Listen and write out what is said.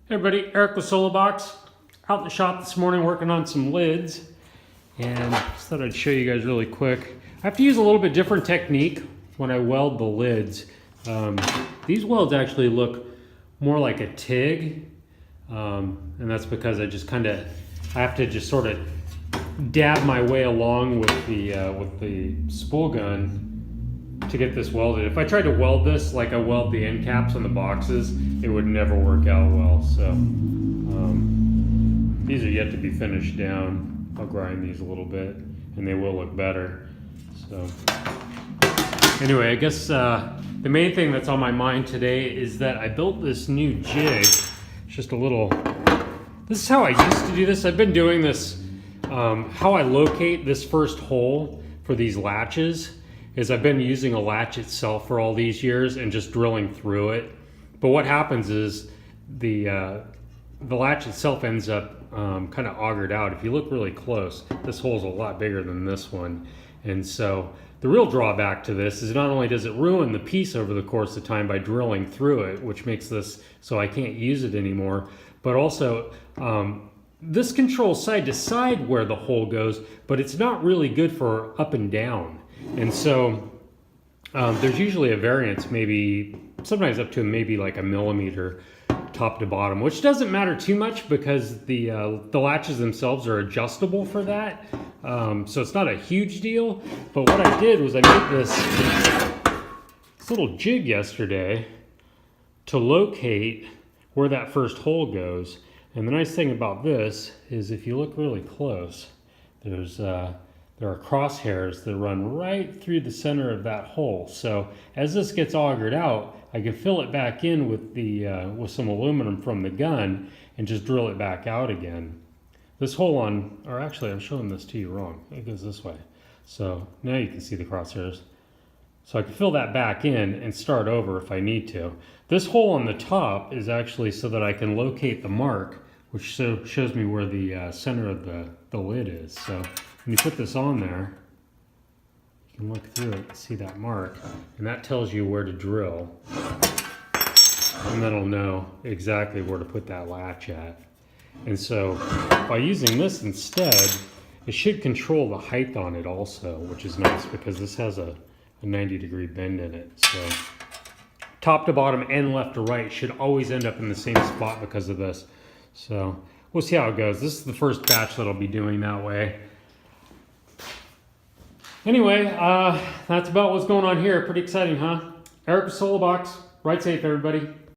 Hey everybody, Eric with Solobox. Out in the shop this morning working on some lids, and just thought I'd show you guys really quick. I have to use a little bit different technique when I weld the lids. These welds actually look more like a TIG, and that's because I have to just sort of dab my way along with the spool gun to get this welded. If I tried to weld this like I weld the end caps on the boxes, it would never work out well. So these are yet to be finished down. I'll grind these a little bit and they will look better. So anyway, I guess the main thing that's on my mind today is that I built this new jig. It's just a little, this is how I used to do this. I've been doing this, how I locate this first hole for these latches is I've been using a latch itself for all these years and just drilling through it. But what happens is the latch itself ends up kind of augured out. If you look really close, this hole's a lot bigger than this one. And so the real drawback to this is not only does it ruin the piece over the course of time by drilling through it, which makes this so I can't use it anymore, but also this controls side to side where the hole goes, but it's not really good for up and down. And so there's usually a variance, maybe sometimes up to maybe like a millimeter top to bottom, which doesn't matter too much because the latches themselves are adjustable for that. So it's not a huge deal. But what I did was I made this little jig yesterday to locate where that first hole goes. And the nice thing about this is if you look really close, there are crosshairs that run right through the center of that hole. So as this gets augured out, I can fill it back in with some aluminum from the gun and just drill it back out again. This hole or actually I'm showing this to you wrong. It goes this way. So now you can see the crosshairs. So I can fill that back in and start over if I need to. This hole on the top is actually so that I can locate the mark, which shows me where the center of the lid is. So when you put this on there, you can look through it and see that mark, and that tells you where to drill, and then it'll know exactly where to put that latch at. And so by using this instead, it should control the height on it also, which is nice because this has a 90-degree bend in it. So top to bottom and left to right should always end up in the same spot because of this. So we'll see how it goes. This is the first batch that I'll be doing that way. Anyway, that's about what's going on here. Pretty exciting, huh? Eric with Solobox. Ride safe, everybody.